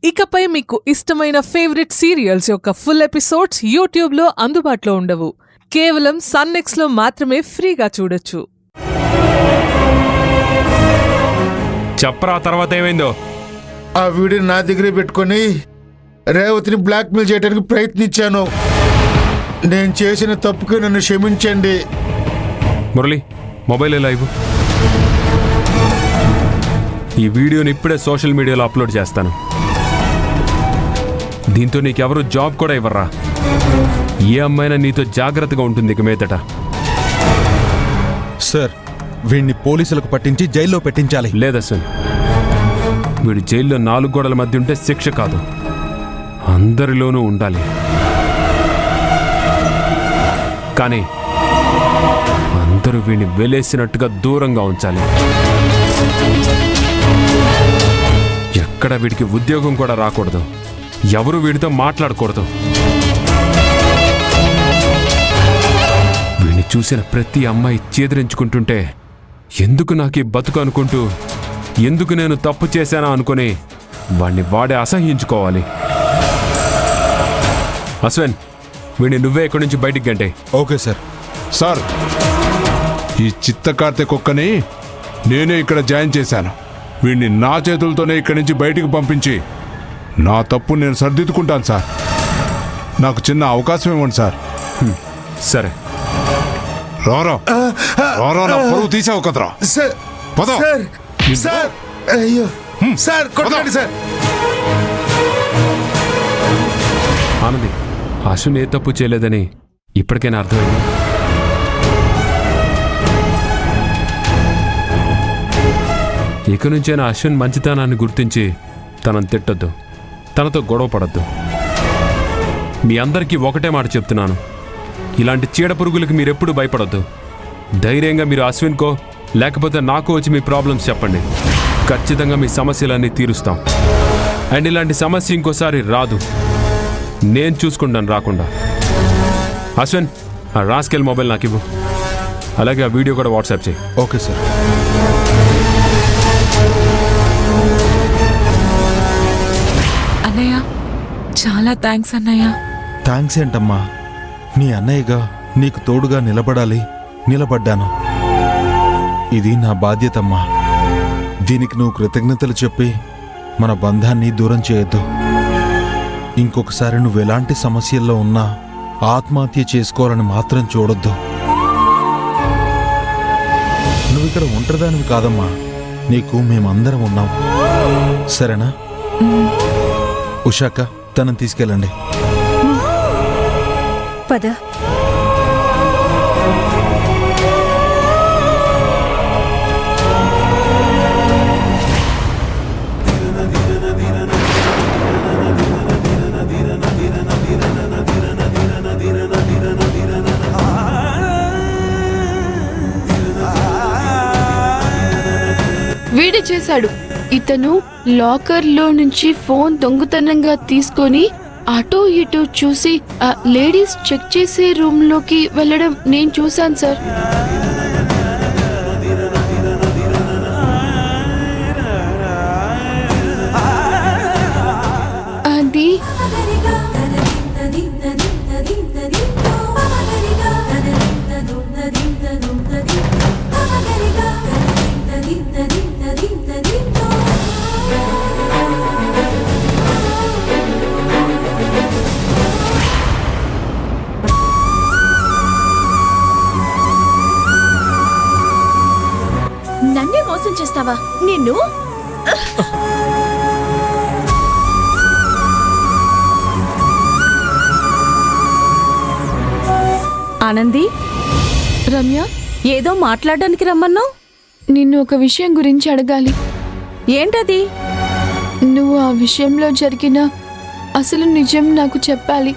ఇకపై మీకు ఇష్టమైన ఫేవరెట్ సీరియల్స్ యొక్క ఫుల్ ఎపిసోడ్స్ యూట్యూబ్లో అందుబాటులో ఉండవు. కేవలం సన్నెక్స్లో మాత్రమే ఫ్రీగా చూడొచ్చు. చెప్పరా తర్వాత ఏమైందో? ఆ వీడియో నా దగ్గరే పెట్టుకొని రేవతిని బ్లాక్మెయిల్ చేయడానికి ప్రయత్నించాను. నేను చేసిన తప్పుకి నన్ను క్షమించండి. మురళి, మొబైల్ ఎలా ఇవ్వు. ఈ వీడియోని ఇప్పుడే సోషల్ మీడియాలో అప్లోడ్ చేస్తాను. దీంతో నీకెవరు జాబ్ కూడా ఇవ్వర్రా. ఏ అమ్మాయినా నీతో జాగ్రత్తగా ఉంటుంది ఇక మీదట. సార్, వీడిని పోలీసులకు పట్టించి జైల్లో పెట్టించాలి. లేదా సార్, వీడు జైల్లో 4 గోడల మధ్య ఉంటే శిక్ష కాదు, అందరిలోనూ ఉండాలి. కానీ అందరూ వీడిని వెలేసినట్టుగా దూరంగా ఉంచాలి. ఎక్కడ వీడికి ఉద్యోగం కూడా రాకూడదు, ఎవరు వీడితో మాట్లాడకూడదు. వీడిని చూసిన ప్రతి అమ్మాయి చేదరించుకుంటుంటే ఎందుకు నాకు ఈ బతుకు అనుకుంటూ, ఎందుకు నేను తప్పు చేశానా అనుకుని వాడిని వాడే అసహ్యించుకోవాలి. అశ్విన్, వీడిని నువ్వే ఇక్కడి నుంచి బయటికి గంటే. Okay sir. సార్, ఈ చిత్తకార్తె కుక్కని నేనే ఇక్కడ జాయిన్ చేశాను. వీడిని నా చేతులతోనే ఇక్కడి నుంచి బయటికి పంపించి నా తప్పు నేను సరిదిద్దుకుంటాను సార్. నాకు చిన్న అవకాశం ఇవ్వండి సార్. సరే, రారా నా పరువు తీసావు కదరా. పద. సార్, అయ్యో సార్, కొట్టండి సార్. ఆనంది, అశ్విన్ ఏ తప్పు చేయలేదని ఇప్పటికైనా అర్థమైంది. ఇక నుంచైనా అశ్విన్ మంచితనాన్ని గుర్తించి తనను తిట్టొద్దు, తనతో గొడవ పడద్దు. మీ అందరికీ ఒకటే మాట చెప్తున్నాను, ఇలాంటి చీడ పురుగులకు మీరెప్పుడు భయపడొద్దు. ధైర్యంగా మీరు అశ్విన్కో లేకపోతే నాకు వచ్చి మీ ప్రాబ్లమ్స్ చెప్పండి. ఖచ్చితంగా మీ సమస్యలన్నీ తీరుస్తాం. అండ్ ఇలాంటి సమస్య ఇంకోసారి రాదు, నేను చూసుకుంటాను రాకుండా. అశ్విన్, ఆ రాస్కెల్ మొబైల్ నాకు ఇవ్వు. అలాగే ఆ వీడియో కూడా వాట్సాప్ చేయి. Okay sir. అన్నయ్య, చాలా థ్యాంక్స్ అన్నయ్య. థ్యాంక్స్ ఏంటమ్మా, నీ అన్నయ్యగా నీకు తోడుగా నిలబడ్డాను. ఇది నా బాధ్యతమ్మా. దీనికి నువ్వు కృతజ్ఞతలు చెప్పి మన బంధాన్ని దూరం చేయొద్దు. ఇంకొకసారి నువ్వు ఎలాంటి సమస్యల్లో ఉన్నా ఆత్మహత్య చేసుకోవాలని మాత్రం చూడొద్దు. నువ్వు ఇక్కడ ఒంటరిదానివి కాదమ్మా, నీకు మేమందరం ఉన్నాం. సరేనా? ఉషాక, తనని తీసుకెళ్ళండి. పద. వీడి చేశాడు. ఇతను లాకర్లో నుంచి ఫోన్ దొంగతనంగా తీసుకొని అటో ఇటో చూసి ఆ లేడీస్ చెక్ చేసే రూమ్ లోకి వెళ్ళడం నేను చూశాను సార్. అది నన్నే మోసం చేస్తావా నిన్ను? ఆనంది, రమ్య, ఏదో మాట్లాడడానికి రమ్మన్నావు. నిన్ను ఒక విషయం గురించి అడగాలి. ఏంటది? నువ్వు ఆ విషయంలో జరిగిన అసలు నిజం నాకు చెప్పాలి.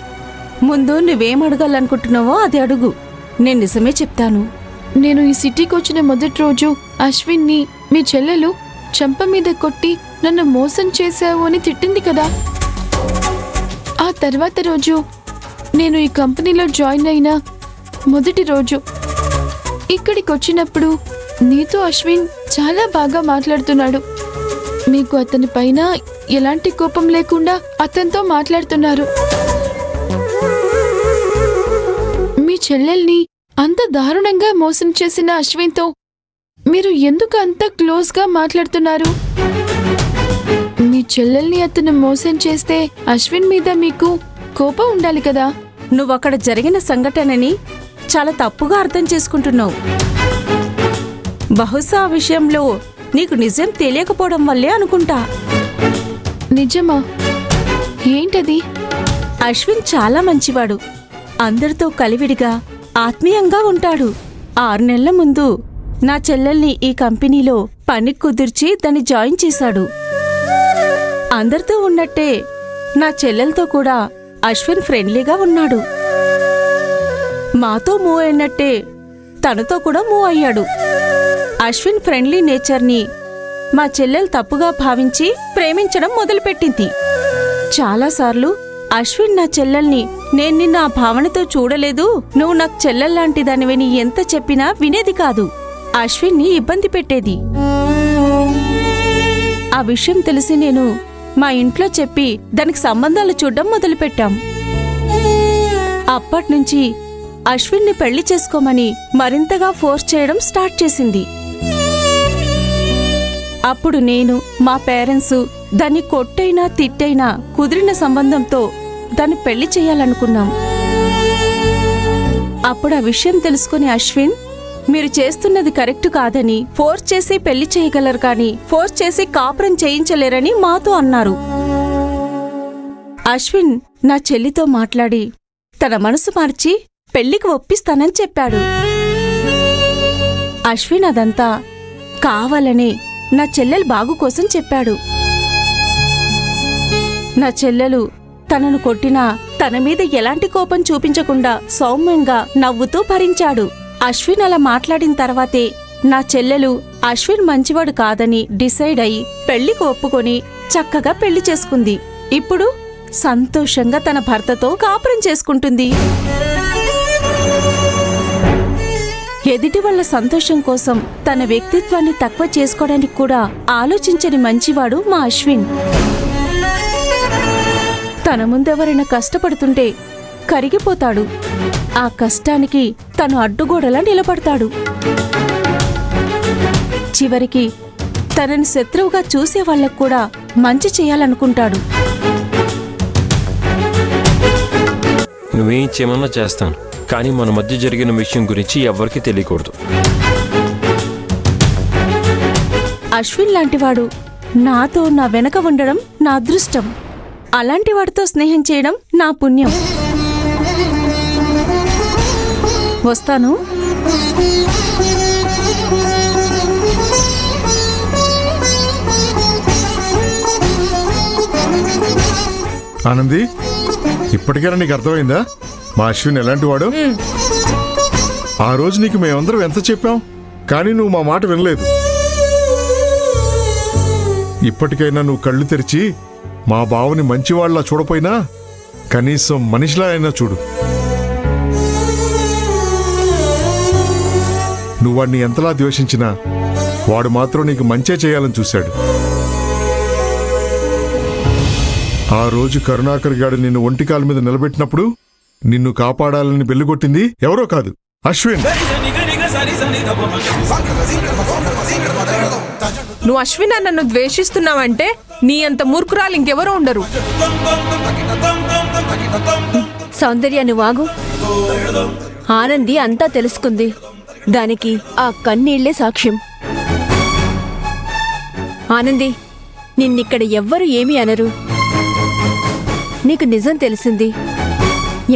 ముందు నువ్వేం అడగాలనుకుంటున్నావో అది అడుగు, నేను నిజమే చెప్తాను. నేను ఈ సిటీకి వచ్చిన మొదటి రోజు అశ్విన్ని మీ చెల్లెలు చెంప మీద కొట్టి నన్ను మోసం చేశావు అని తిట్టింది కదా. ఆ తర్వాత రోజు నేను ఈ కంపెనీలో జాయిన్ అయిన మొదటి రోజు ఇక్కడికి వచ్చినప్పుడు నీతో అశ్విన్ చాలా బాగా మాట్లాడుతున్నాడు. మీకు అతని పైన ఎలాంటి కోపం లేకుండా అతనితో మాట్లాడుతున్నారు. మీ చెల్లెల్ని అంత దారుణంగా మోసం చేసిన అశ్విన్తో మీరు ఎందుకు అంత క్లోజ్గా మాట్లాడుతున్నారు? మీ చెల్లెల్ని అతను మోసం చేస్తే అశ్విన్ మీద మీకు కోపం ఉండాలి కదా. నువ్వక్కడ జరిగిన సంఘటనని చాలా తప్పుగా అర్థం చేసుకుంటున్నావు. బహుశా ఆ విషయంలో నీకు నిజం తెలియకపోవడం వల్లే అనుకుంటా. నిజమా? ఏంటది? అశ్విన్ చాలా మంచివాడు. అందరితో కలివిడిగా ఆత్మీయంగా ఉంటాడు. 6 నెలల ముందు నా చెల్లెల్ని ఈ కంపెనీలో పని కుదిర్చి దాన్ని జాయిన్ చేశాడు. అందరితో ఉన్నట్టే నా చెల్లెలతో కూడా అశ్విన్ ఫ్రెండ్లీగా ఉన్నాడు. మాతో మూవ్ అయినట్టే తనతో కూడా మూవ్ అయ్యాడు. అశ్విన్ ఫ్రెండ్లీ నేచర్ని మా చెల్లెలు తప్పుగా భావించి ప్రేమించడం మొదలుపెట్టింది. చాలాసార్లు అశ్విన్ నా చెల్లెల్ని నేను నిన్న ఆ భావనతో చూడలేదు, నువ్వు నాకు చెల్లెల్లాంటిదానివని ఎంత చెప్పినా వినేది కాదు. అశ్విన్ని ఇబ్బంది పెట్టేది. ఆ విషయం తెలిసి నేను మా ఇంట్లో చెప్పి దానికి సంబంధాలు చూడడం మొదలుపెట్టాం. అప్పట్నుంచి అశ్విన్ని పెళ్లి చేసుకోమని మరింతగా ఫోర్స్ చేయడం స్టార్ట్ చేసింది. అప్పుడు నేను, మా పేరెంట్స్ దాన్ని కొట్టైనా తిట్టైనా కుదిరిన సంబంధంతో దాన్ని పెళ్లి చేయాలనుకున్నాం. అప్పుడు ఆ విషయం తెలుసుకుని అశ్విన్, మీరు చేస్తున్నది కరెక్ట్ కాదని, ఫోర్స్ చేసి పెళ్లి చేయగలరు కానీ ఫోర్స్ చేసి కాపురం చేయించలేరని మాతో అన్నారు. అశ్విన్ నా చెల్లితో మాట్లాడి తన మనసు మార్చి పెళ్లికి ఒప్పిస్తానని చెప్పాడు. అశ్విన్ అదంతా కావాలనే నా చెల్లెలు బాగు కోసం చెప్పాడు. నా చెల్లెలు తనను కొట్టినా తన మీద ఎలాంటి కోపం చూపించకుండా సౌమ్యంగా నవ్వుతూ భరించాడు. అశ్విన్ అలా మాట్లాడిన తర్వాతే నా చెల్లెలు అశ్విన్ మంచివాడు కాదని డిసైడ్ అయి పెళ్లికి ఒప్పుకొని చక్కగా పెళ్లి చేసుకుంది. ఇప్పుడు సంతోషంగా తన భర్తతో కాపురం చేసుకుంటుంది. ఎదుటి వాళ్ళ సంతోషం కోసం తన వ్యక్తిత్వాన్ని తక్కువ చేసుకోవడానికి కూడా ఆలోచించని మంచివాడు మా అశ్విన్. తన ముందెవరైనా కష్టపడుతుంటే కరిగిపోతాడు. ఆ కష్టానికి తను అడ్డుగోడలా నిలబడతాడు. చివరికి తనని శత్రువుగా చూసే వాళ్ళకు కూడా మంచి చేయాలనుకుంటాడు. నువ్వేం చేయమన్నా చేస్తాను, కానీ మన మధ్య జరిగిన విషయం గురించి ఎవరికీ తెలియకూడదు. అశ్విన్ లాంటివాడు నాతో నా వెనక ఉండడం నా అదృష్టం. అలాంటి వాడితో స్నేహం చేయడం నా పుణ్యం. వస్తాను. ఆనంది, ఇప్పటికైనా నీకు అర్థమైందా మా అశ్విన్ ఎలాంటి వాడు? ఆ రోజు నీకు మేమందరం ఎంత చెప్పాం, కానీ నువ్వు మా మాట వినలేదు. ఇప్పటికైనా నువ్వు కళ్ళు తెరిచి మా బావని మంచివాళ్లా చూడపోయినా కనీసం మనిషిలా అయినా చూడు. నువ్వు వాడిని ఎంతలా ద్వేషించినా వాడు మాత్రం నీకు మంచే చేయాలని చూశాడు. ఆ రోజు కరుణాకర్ గాడు నిన్ను ఒంటికాల మీద నిలబెట్టినప్పుడు నిన్ను కాపాడాలని బెల్లుగొట్టింది ఎవరో కాదు, అశ్విన్. నువ్వు అశ్విన్ నన్ను ద్వేషిస్తున్నావంటే నీ అంత మూర్ఖురాలు ఇంకెవరూ ఉండరు. సౌందర్య, నువ్వు ఆగు. ఆనంది అంతా తెలుసుకుంది. దానికి ఆ కన్నీళ్లే సాక్ష్యం. ఆనంది, నిన్నిక్కడ ఎవ్వరు ఏమీ అనరు. నీకు నిజం తెలిసింది.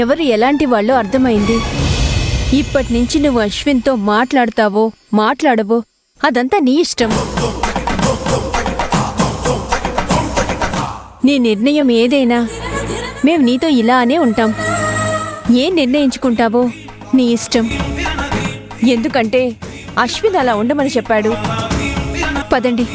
ఎవరు ఎలాంటి వాళ్ళో అర్థమైంది. ఇప్పటినుంచి నువ్వు అశ్విన్తో మాట్లాడతావో మాట్లాడవో అదంతా నీ ఇష్టం. నీ నిర్ణయం ఏదైనా మేం నీతో ఇలానే ఉంటాం. ఏం నిర్ణయించుకుంటావో నీ ఇష్టం. ఎందుకంటే అశ్విన్ అలా ఉండమని చెప్పాడు. పదండి.